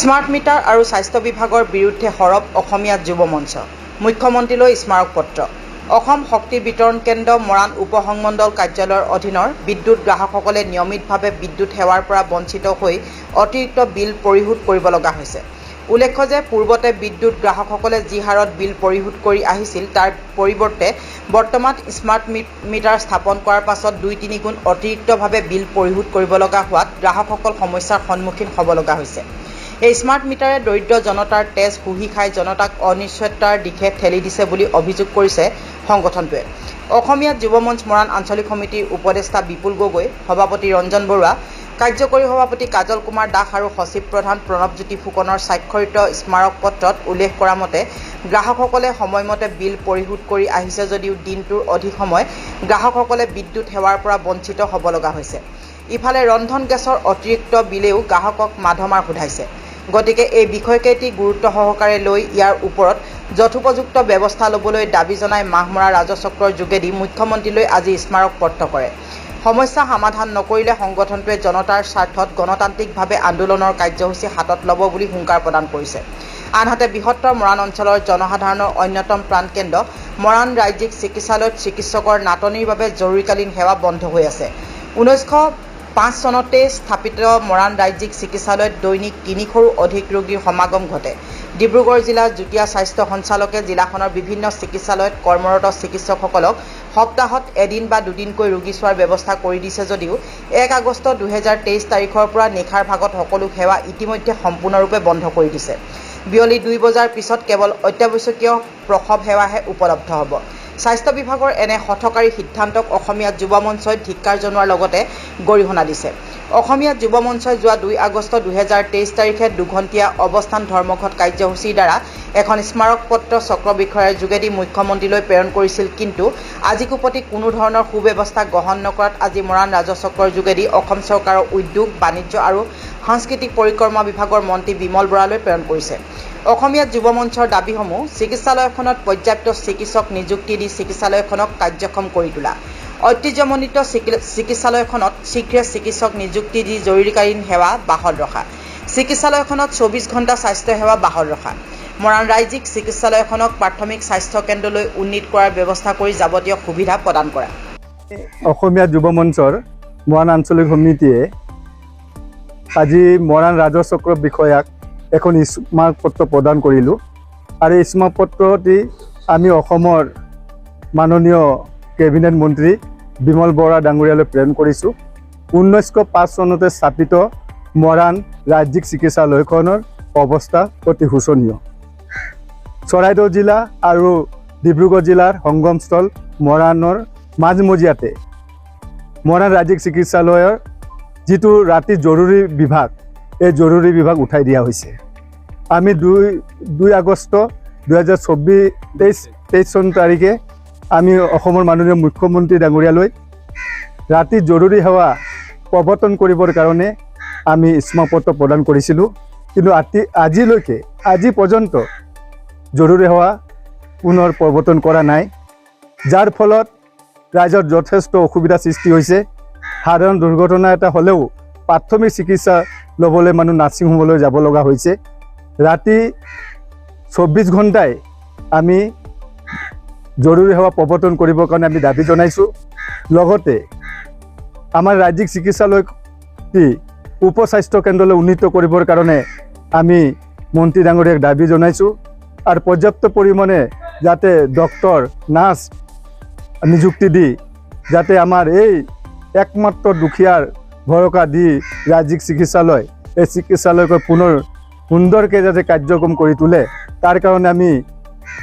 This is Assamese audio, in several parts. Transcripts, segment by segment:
স্মাৰ্ট মিটাৰ আৰু স্বাস্থ্য বিভাগৰ বিৰুদ্ধে সৰব অসমীয়া যুৱ মঞ্চ। মুখ্যমন্ত্ৰীলৈ স্মাৰক পত্ৰ। অসম শক্তি বিতৰণ কেন্দ্ৰ মৰাণ উপসংমণ্ডল কাৰ্যালয়ৰ অধীনৰ বিদ্যুৎ গ্ৰাহকসকলে নিয়মিতভাৱে বিদ্যুৎ সেৱাৰ পৰা বঞ্চিত হৈ অতিৰিক্ত বিল পৰিশোধ কৰিব লগা হৈছে। উল্লেখ্য যে পূৰ্বতে বিদ্যুৎ গ্ৰাহকসকলে যি হাৰত বিল পৰিশোধ কৰি আহিছিল তাৰ পৰিৱৰ্তে বৰ্তমান স্মাৰ্ট মিটাৰ স্থাপন কৰাৰ পাছত ২-৩ গুণ অতিৰিক্তভাৱে বিল পৰিশোধ কৰিব লগা হোৱাত গ্ৰাহকসকল সমস্যাৰ সন্মুখীন হ'ব লগা হৈছে। এই স্মাৰ্ট মিটাৰে দৰিদ্ৰ জনতাৰ তেজ শুহি খাই জনতাক অনিশ্চয়তাৰ দিশে ঠেলি দিছে বুলি অভিযোগ কৰিছে সংগঠনটোৱে। অসমীয়া যুৱ মঞ্চ মৰাণ আঞ্চলিক সমিতিৰ উপদেষ্টা বিপুল গগৈ, সভাপতি ৰঞ্জন বৰুৱা, কাৰ্যকৰী সভাপতি কাজল কুমাৰ দাস আৰু সচিব প্ৰধান প্ৰণৱজ্যোতি ফুকনৰ স্বাক্ষৰিত স্মাৰক পত্ৰত উল্লেখ কৰা মতে গ্ৰাহকসকলে সময়মতে বিল পৰিশোধ কৰি আহিছে যদিও দিনটোৰ অধিক সময় গ্ৰাহকসকলে বিদ্যুৎ সেৱাৰ পৰা বঞ্চিত হ'ব লগা হৈছে। ইফালে ৰন্ধন গেছৰ অতিৰিক্ত বিলেও গ্ৰাহকক মাধমাৰ সোধাইছে। গতিকে এই বিষয়কেইটি গুৰুত্ব সহকাৰে লৈ ইয়াৰ ওপৰত যথোপযুক্ত ব্যৱস্থা ল'বলৈ দাবী জনাই মাহমৰা ৰাজচক্ৰৰ যোগেদি মুখ্যমন্ত্ৰীলৈ আজি স্মাৰক পত্ৰ কৰে। সমস্যা সমাধান নকৰিলে সংগঠনটোৱে জনতাৰ স্বাৰ্থত গণতান্ত্ৰিকভাৱে আন্দোলনৰ কাৰ্যসূচী হাতত ল'ব বুলি হুংকাৰ প্ৰদান কৰিছে। আনহাতে বৃহত্তৰ মৰাণ অঞ্চলৰ জনসাধাৰণৰ অন্যতম প্ৰাণকেন্দ্ৰ মৰাণ ৰাজ্যিক চিকিৎসালয়ত চিকিৎসকৰ নাটনিৰ বাবে জৰুৰীকালীন সেৱা বন্ধ হৈ আছে। 1905 চনতে স্থাপিত মৰাণ ৰাজ্যিক চিকিৎসালয়ত দৈনিক 300ৰো অধিক ৰোগীৰ সমাগম ঘটে। ডিব্ৰুগড় জিলা যুটীয়া স্বাস্থ্য সঞ্চালকে জিলাখনৰ বিভিন্ন চিকিৎসালয়ত কৰ্মৰত চিকিৎসকসকলক সপ্তাহত এদিন বা দুদিনকৈ ৰোগী চোৱাৰ ব্যৱস্থা কৰি দিছে যদিও 1 আগষ্ট 2023 তাৰিখৰ পৰা নিশাৰ ভাগত সকলো সেৱা ইতিমধ্যে সম্পূৰ্ণৰূপে বন্ধ কৰি দিছে। বিয়লি 2 বজাৰ পিছত কেৱল অত্যাৱশ্যকীয় প্ৰসৱ সেৱাহে উপলব্ধ হ'ব। স্বাস্থ্য বিভাগৰ এনে হঠকাৰী সিদ্ধান্তক অসমীয়া যুৱ মঞ্চই ধিক্কাৰ জনোৱাৰ লগতে গৰিহণা দিছে। অসমীয়া যুৱ মঞ্চই যোৱা 2 আগষ্ট 2023 তাৰিখে দুঘণ্টীয়া অৱস্থান ধৰ্মঘট কাৰ্যসূচীৰ দ্বাৰা এখন স্মাৰক পত্ৰ চক্ৰ বিষয়াৰ যোগেদি মুখ্যমন্ত্ৰীলৈ প্ৰেৰণ কৰিছিল। কিন্তু আজিকো প্ৰতি কোনো ধৰণৰ সুব্যৱস্থা গ্ৰহণ নকৰাত আজি মৰাণ ৰাজচক্ৰৰ যোগেদি অসম চৰকাৰৰ উদ্যোগ, বাণিজ্য আৰু সাংস্কৃতিক পৰিক্ৰমা বিভাগৰ মন্ত্ৰী বিমল বৰালৈ প্ৰেৰণ কৰিছে। অসমীয়া যুৱ মঞ্চৰ দাবীসমূহ চিকিৎসালয়খনত পৰ্যাপ্ত চিকিৎসক নিযুক্তি দি চিকিৎসালয়খনক কাৰ্যক্ষম কৰি তোলা, ঐতিহ্যমণ্ডিত চিকিৎসালয়খনত শীঘ্ৰে চিকিৎসক নিযুক্তি দি জৰুৰীকালীন সেৱা বাহাল ৰখা, চিকিৎসালয়খনত 24 ঘণ্টা স্বাস্থ্য সেৱা বাহাল ৰখা, মৰাণ ৰাজ্যিক চিকিৎসালয়খনক প্ৰাথমিক স্বাস্থ্য কেন্দ্ৰলৈ উন্নীত কৰাৰ ব্যৱস্থা কৰি যাৱতীয় সুবিধা প্ৰদান কৰা। অসমীয়া যুৱ মঞ্চৰ মৰাণ আঞ্চলিক সমিতিয়ে আজি মৰাণ ৰাজচক্ৰ বিষয়াক এখন স্মাৰক পত্ৰ প্ৰদান কৰিলোঁ আৰু এই স্মাৰক পত্ৰটি আমি অসমৰ মাননীয় কেবিনেট মন্ত্ৰী বিমল বৰা ডাঙৰীয়ালৈ প্ৰেৰণ কৰিছোঁ। 1905 চনতে স্থাপিত মৰাণ ৰাজ্যিক চিকিৎসালয়খনৰ অৱস্থা অতি শোচনীয়। চৰাইদেউ জিলা আৰু ডিব্ৰুগড় জিলাৰ সংগমস্থল মৰাণৰ মাজমজিয়াতে মৰাণ ৰাজ্যিক চিকিৎসালয়ৰ যিটো ৰাতি জৰুৰী বিভাগ, এই জৰুৰী বিভাগ উঠাই দিয়া হৈছে। আমি 2 আগষ্ট 2023 চন তাৰিখে আমি অসমৰ মাননীয় মুখ্যমন্ত্ৰী ডাঙৰীয়ালৈ ৰাতি জৰুৰী সেৱা প্ৰৱৰ্তন কৰিবৰ কাৰণে আমি স্মাৰক পত্ৰ প্ৰদান কৰিছিলোঁ। কিন্তু আজি পৰ্যন্ত জৰুৰী সেৱা পুনৰ প্ৰৱৰ্তন কৰা নাই, যাৰ ফলত ৰাইজৰ যথেষ্ট অসুবিধাৰ সৃষ্টি হৈছে। সাধাৰণ দুৰ্ঘটনা এটা হ'লেও প্ৰাথমিক চিকিৎসা ল'বলৈ মানুহ নাৰ্ছিং হোমলৈ যাব লগা হৈছে। ৰাতি 24 ঘণ্টাই আমি জৰুৰী সেৱা প্ৰৱৰ্তন কৰিবৰ কাৰণে আমি দাবী জনাইছোঁ। লগতে আমাৰ ৰাজ্যিক চিকিৎসালয়টি উপস্বাস্থ্য কেন্দ্ৰলৈ উন্নীত কৰিবৰ কাৰণে আমি মন্ত্ৰী ডাঙৰীয়াক দাবী জনাইছোঁ আৰু পৰ্যাপ্ত পৰিমাণে যাতে ডক্তৰ, নাৰ্ছ নিযুক্তি দি যাতে আমাৰ এই একমাত্ৰ দুখীয়াৰ ভৰসা দি ৰাজ্যিক চিকিৎসালয়, এই চিকিৎসালয়ক পুনৰ সুন্দৰকৈ যাতে কাৰ্যক্ৰম কৰি তোলে তাৰ কাৰণে আমি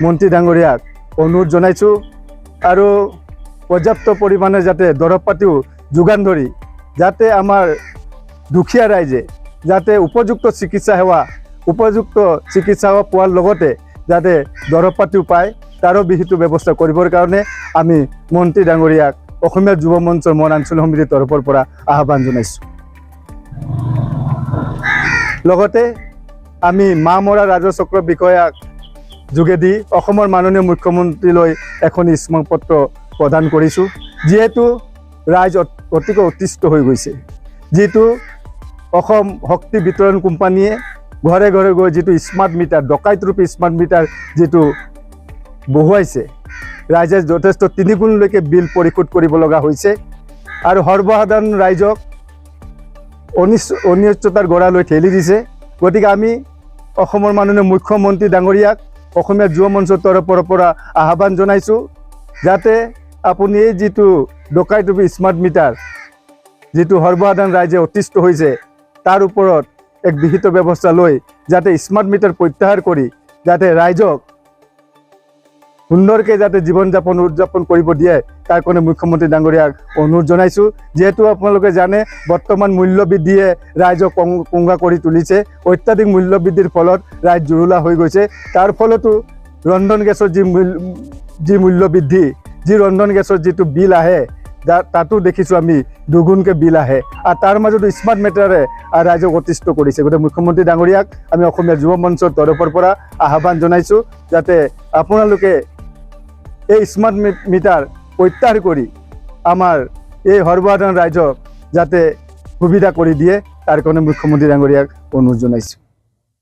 মন্ত্ৰী ডাঙৰীয়াক অনুৰোধ জনাইছোঁ আৰু পৰ্যাপ্ত পৰিমাণে যাতে দৰৱ পাতিও যোগান ধৰি যাতে আমাৰ দুখীয়া ৰাইজে যাতে উপযুক্ত চিকিৎসা সেৱা পোৱাৰ লগতে যাতে দৰৱ পাতিও পায় তাৰো বিহিত ব্যৱস্থা কৰিবৰ কাৰণে আমি মন্ত্ৰী ডাঙৰীয়াক অসমীয়া যুৱ মঞ্চৰ মৰাণ আঞ্চলিক সমিতিৰ তৰফৰ পৰা আহ্বান জনাইছোঁ। লগতে আমি মাহমৰা ৰাজচক্ৰ বিষয়াক যোগেদি অসমৰ মাননীয় মুখ্যমন্ত্ৰীলৈ এখন স্মাৰক পত্ৰ প্ৰদান কৰিছোঁ। যিহেতু ৰাইজ অতিকৈ অতিষ্ঠ হৈ গৈছে, যিটো অসম শক্তি বিতৰণ কোম্পানীয়ে ঘৰে ঘৰে গৈ যিটো স্মাৰ্ট মিটাৰ ডকাইতৰূপী স্মাৰ্ট মিটাৰ যিটো বহুৱাইছে ৰাইজে যথেষ্ট 3 গুণলৈকে বিল পৰিশোধ কৰিব লগা হৈছে আৰু সৰ্বসাধাৰণ ৰাইজক অনিশ্চয়তাৰ গৰালৈ ঠেলি দিছে। গতিকে আমি অসমৰ মাননীয় মুখ্যমন্ত্ৰী ডাঙৰীয়াক অসমীয়া যুৱ মঞ্চৰ তৰফৰ পৰা আহ্বান জনাইছোঁ যাতে আপুনি এই যিটো ডকাইতৰূপী স্মাৰ্ট মিটাৰ যিটো সৰ্বসাধাৰণ ৰাইজে অতিষ্ঠ হৈছে তাৰ ওপৰত এক বিহিত ব্যৱস্থা লৈ যাতে স্মাৰ্ট মিটাৰ প্ৰত্যাহাৰ কৰি যাতে ৰাইজক সুন্দৰকৈ যাতে জীৱন যাপন উদযাপন কৰিব দিয়ে তাৰ কাৰণে মুখ্যমন্ত্ৰী ডাঙৰীয়াক অনুৰোধ জনাইছোঁ। যিহেতু আপোনালোকে জানে বৰ্তমান মূল্যবৃদ্ধিয়ে ৰাইজক কংগা কৰি তুলিছে। অত্যাধিক মূল্যবৃদ্ধিৰ ফলত ৰাইজ জুৰুলা হৈ গৈছে। তাৰ ফলতো ৰন্ধন গেছৰ যি মূল্যবৃদ্ধি যি ৰন্ধন গেছৰ যিটো বিল আহে তাতো দেখিছোঁ আমি দুগুণকৈ বিল আহে আৰু তাৰ মাজতো স্মাৰ্ট মিটাৰে ৰাইজক অতিষ্ঠ কৰিছে। গতিকে মুখ্যমন্ত্ৰী ডাঙৰীয়াক আমি অসমীয়া যুৱ মঞ্চৰ তৰফৰ পৰা আহ্বান জনাইছোঁ যাতে আপোনালোকে এই স্মাৰ্ট মিটাৰ প্ৰত্যাহাৰ কৰি আমাৰ এই সৰ্বসাধাৰণ ৰাইজক যাতে সুবিধা কৰি দিয়ে তাৰ কাৰণে মুখ্যমন্ত্ৰী ডাঙৰীয়াক অনুৰোধ জনাইছোঁ।